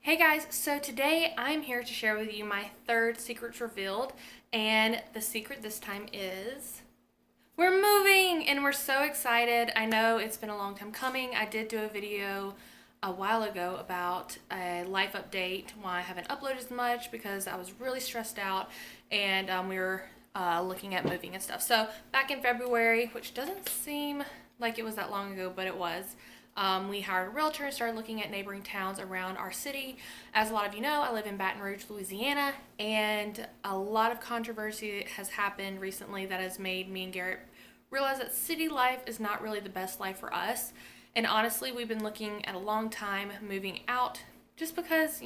Hey guys, so today I'm here to share with you my third secrets revealed, and the secret this time is we're moving and we're so excited. I know it's been a long time coming. I did do a video a while ago about a life update, why I haven't uploaded as much because I was really stressed out and we were looking at moving and stuff. So back in February, which doesn't seem like it was that long ago, but it was. We hired a realtor and started looking at neighboring towns around our city. As a lot of you know, I live in Baton Rouge, Louisiana, and a lot of controversy has happened recently that has made me and Garrett realize that city life is not really the best life for us. And honestly, we've been looking at a long time moving out just because,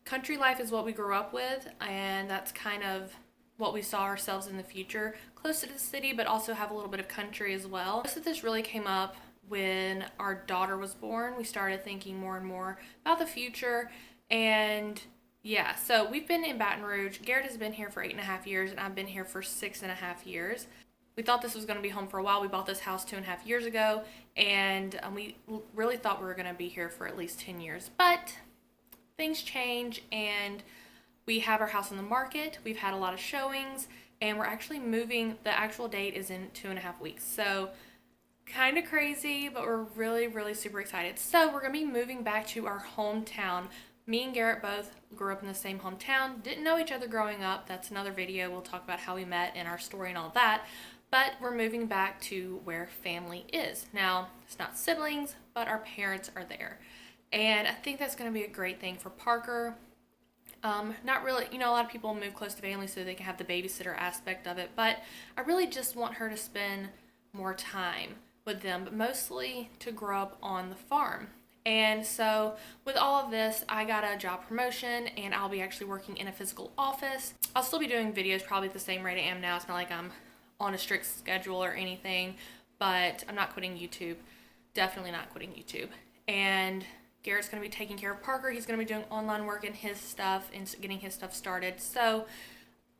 country life is what we grew up with, and that's kind of what we saw ourselves in the future, close to the city, but also have a little bit of country as well. Most of this really came up when our daughter was born. We started thinking more and more about the future, and yeah, so we've been in Baton Rouge. Garrett has been here for 8.5 years, and I've been here for 6.5 years. We thought this was going to be home for a while. We bought this house 2.5 years ago, and we really thought we were going to be here for at least 10 years, but things change, and we have our house on the market. We've had a lot of showings, and we're actually moving. The actual date is in 2.5 weeks, so kind of crazy, but we're really super excited. So we're gonna be moving back to our hometown. Me and Garrett both grew up in the same hometown, didn't know each other growing up. That's another video. We'll talk about how we met and our story and all that. But we're moving back to where family is. Now, it's not siblings, but our parents are there. And I think that's gonna be a great thing for Parker. Not really, a lot of people move close to family so they can have the babysitter aspect of it, but I really just want her to spend more time with them, but mostly to grow up on the farm. And so with all of this, I got a job promotion and I'll be actually working in a physical office. I'll still be doing videos probably at the same rate I am now. It's not like I'm on a strict schedule or anything, but I'm not quitting YouTube. Definitely not quitting YouTube. And Garrett's going to be taking care of Parker. He's going to be doing online work and his stuff and getting his stuff started. So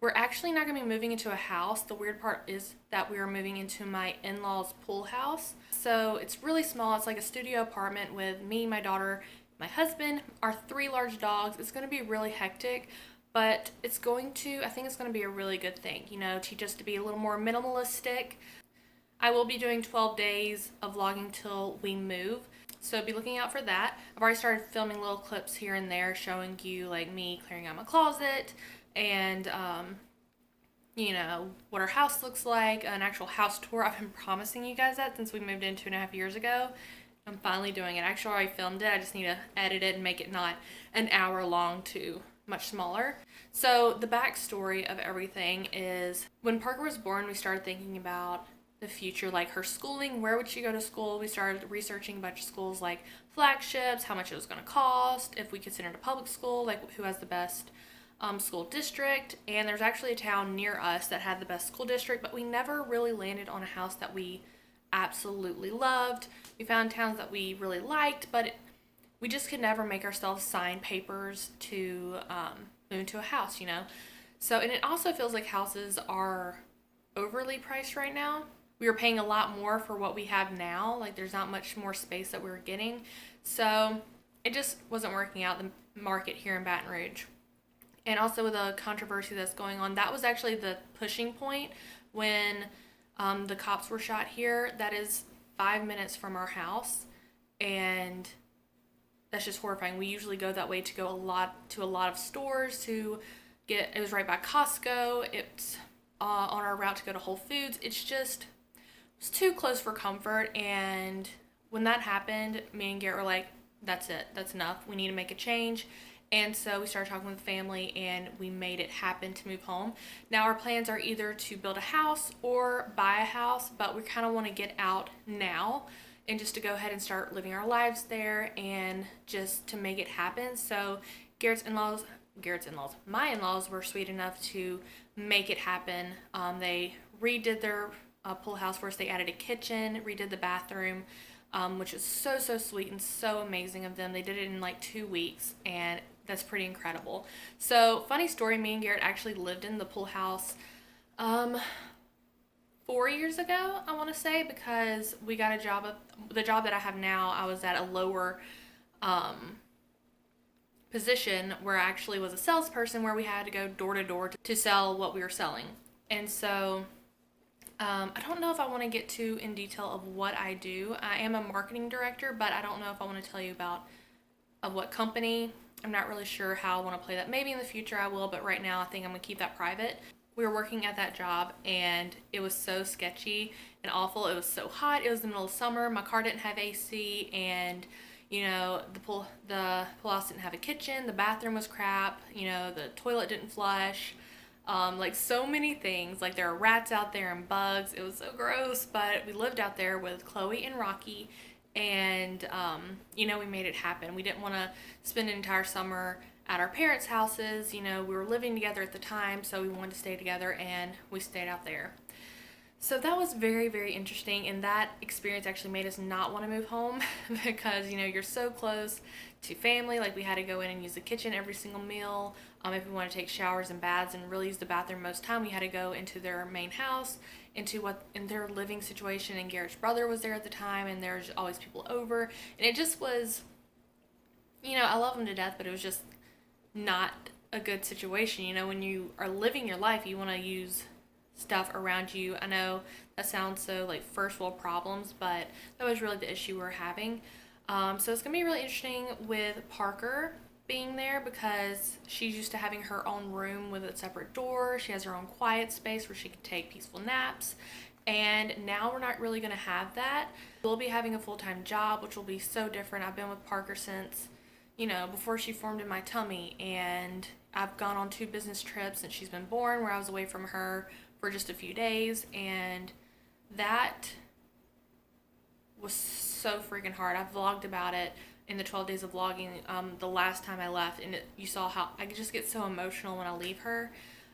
we're actually not going to be moving into a house. The weird part is that we are moving into my in-laws' pool house. So it's really small. It's like a studio apartment with me, my daughter, my husband, our 3 large dogs. It's going to be really hectic, but I think it's going to be a really good thing, to just to be a little more minimalistic. I will be doing 12 days of vlogging till we move, so be looking out for that. I've already started filming little clips here and there showing you like me clearing out my closet, and what our house looks like, an actual house tour. I've been promising you guys that since we moved in 2.5 years ago. I'm finally doing it. Actually, I already filmed it. I just need to edit it and make it not an hour long too much smaller. So the backstory of everything is when Parker was born, we started thinking about the future, like her schooling. Where would she go to school? We started researching a bunch of schools, like flagships, how much it was going to cost, if we could send her to public school, like who has the best school district. And there's actually a town near us that had the best school district, but we never really landed on a house that we absolutely loved. We found towns that we really liked, but we just could never make ourselves sign papers to move into a house, So, and it also feels like houses are overly priced right now. We were paying a lot more for what we have now. Like, there's not much more space that we were getting. So it just wasn't working out, the market here in Baton Rouge. And also with the controversy that's going on, that was actually the pushing point when the cops were shot here. That is 5 minutes from our house, and that's just horrifying. We usually go that way to go to a lot of stores to get. It was right by Costco. It's on our route to go to Whole Foods. It's too close for comfort. And when that happened, me and Garrett were like, "That's it. That's enough. We need to make a change." And so we started talking with the family and we made it happen to move home. Now our plans are either to build a house or buy a house, but we kind of want to get out now and just to go ahead and start living our lives there and just to make it happen. So my in-laws were sweet enough to make it happen. They redid their pool house for us. They added a kitchen, redid the bathroom, which is so sweet and so amazing of them. They did it in like 2 weeks, and that's pretty incredible. So, funny story, me and Garrett actually lived in the pool house 4 years ago, I want to say, because we got the job that I have now. I was at a lower position where I actually was a salesperson, where we had to go door to door to sell what we were selling. And so I don't know if I want to get too in detail of what I do. I am a marketing director, but I don't know if I want to tell you about of what company. I'm not really sure how I want to play that. Maybe in the future I will, but right now I think I'm going to keep that private. We were working at that job and it was so sketchy and awful. It was so hot. It was the middle of summer. My car didn't have AC, and the pool house didn't have a kitchen. The bathroom was crap. The toilet didn't flush. Like so many things. Like there are rats out there and bugs. It was so gross, but we lived out there with Chloe and Rocky, and we made it happen. We didn't want to spend an entire summer at our parents' houses. We were living together at the time, so we wanted to stay together, and we stayed out there. So that was very, very interesting, and that experience actually made us not want to move home because, you're so close to family. Like, we had to go in and use the kitchen every single meal. If we want to take showers and baths and really use the bathroom most time, we had to go into their main house, in their living situation, and Garrett's brother was there at the time, and there's always people over, and it just was, I love them to death, but it was just not a good situation. When you are living your life, you want to use stuff around you. I know that sounds so like first world problems, but that was really the issue we were having. So it's gonna be really interesting with Parker being there because she's used to having her own room with a separate door. She has her own quiet space where she can take peaceful naps. And now we're not really gonna have that. We'll be having a full-time job, which will be so different. I've been with Parker since, before she formed in my tummy, and I've gone on 2 business trips since she's been born where I was away from her for just a few days, and that was so freaking hard. I've vlogged about it in the 12 days of vlogging the last time I left, and you saw how I just get so emotional when I leave her.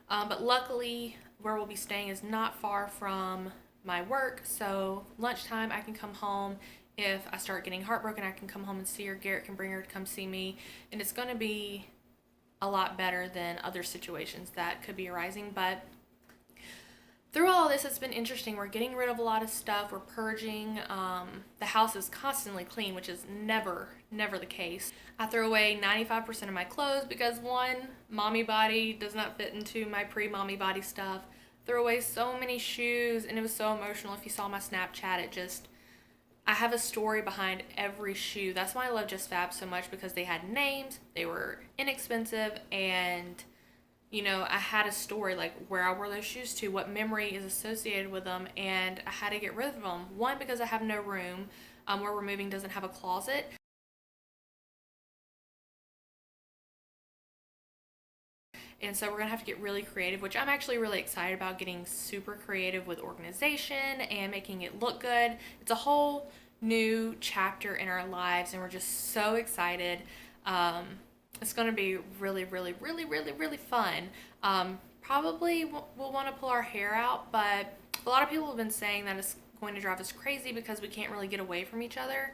But luckily, where we'll be staying is not far from my work, so lunchtime I can come home. If I start getting heartbroken, I can come home and see her. Garrett can bring her to come see me, and it's going to be a lot better than other situations that could be arising. But through all this, it's been interesting. We're getting rid of a lot of stuff. We're purging. The house is constantly clean, which is never the case. I throw away 95% of my clothes because, one, mommy body does not fit into my pre-mommy body stuff. Throw away so many shoes, and it was so emotional. If you saw my Snapchat, I have a story behind every shoe. That's why I love Just Fab so much, because they had names, they were inexpensive, and I had a story, like where I wore those shoes to, what memory is associated with them, and I had to get rid of them. One, because I have no room. Where we're moving doesn't have a closet. And so we're going to have to get really creative, which I'm actually really excited about, getting super creative with organization and making it look good. It's a whole new chapter in our lives, and we're just so excited. It's going to be really, really, really, really, really fun. Probably we'll want to pull our hair out, but a lot of people have been saying that it's going to drive us crazy because we can't really get away from each other.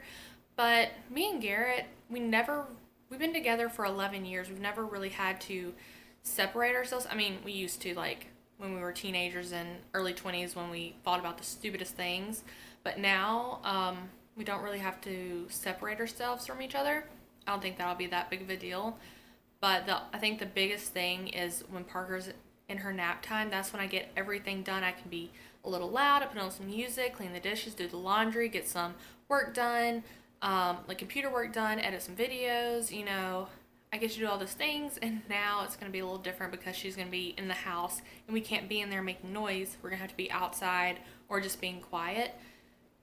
But me and Garrett, we've been together for 11 years. We've never really had to separate ourselves. I mean, we used to, like when we were teenagers and early 20s, when we thought about the stupidest things. But now we don't really have to separate ourselves from each other. I don't think that'll be that big of a deal. But I think the biggest thing is when Parker's in her nap time, that's when I get everything done. I can be a little loud, I put on some music, clean the dishes, do the laundry, get some work done, like computer work done, edit some videos, I get to do all those things. And now it's going to be a little different because she's going to be in the house and we can't be in there making noise. We're going to have to be outside or just being quiet,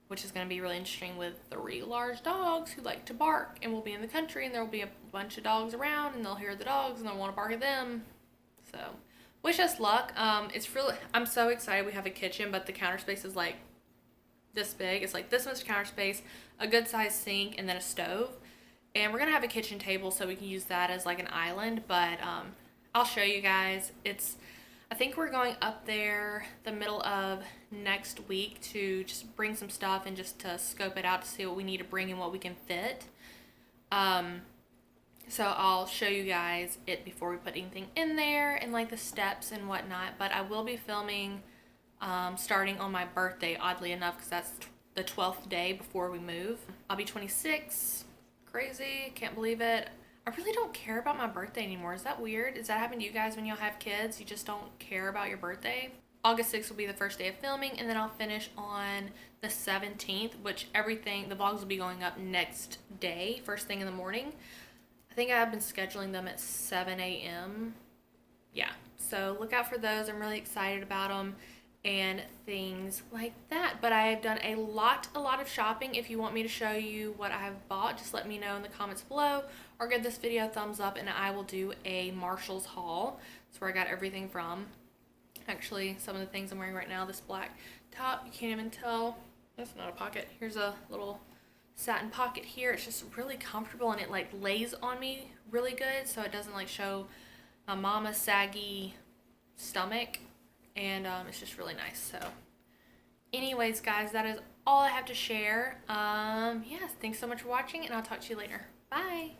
which is going to be really interesting with 3 large dogs who like to bark, and we'll be in the country and there will be a bunch of dogs around and they'll hear the dogs and they'll want to bark at them. So wish us luck. I'm so excited. We have a kitchen, but the counter space is like this big. It's like this much counter space, a good sized sink, and then a stove. And we're going to have a kitchen table so we can use that as like an island, but I'll show you guys. I think we're going up there the middle of next week to just bring some stuff and just to scope it out to see what we need to bring and what we can fit. So I'll show you guys it before we put anything in there and like the steps and whatnot. But I will be filming starting on my birthday, oddly enough, because that's the 12th day before we move. I'll be 26. Crazy, can't believe it. I really don't care about my birthday anymore. Is that weird? Does that happen to you guys when y'all have kids? You just don't care about your birthday? August 6th will be the first day of filming, and then I'll finish on the 17th, which the vlogs will be going up next day, first thing in the morning. I think I've been scheduling them at 7 a.m. Yeah, so look out for those. I'm really excited about them and things like that. But I have done a lot of shopping. If you want me to show you what I have bought, just let me know in the comments below or give this video a thumbs up and I will do a Marshall's haul. That's where I got everything from. Actually, some of the things I'm wearing right now, this black top, you can't even tell. That's not a pocket. Here's a little satin pocket here. It's just really comfortable and it like lays on me really good so it doesn't like show my mama's saggy stomach, and it's just really nice. So anyways guys, that is all I have to share. Yes, thanks so much for watching and I'll talk to you later. Bye.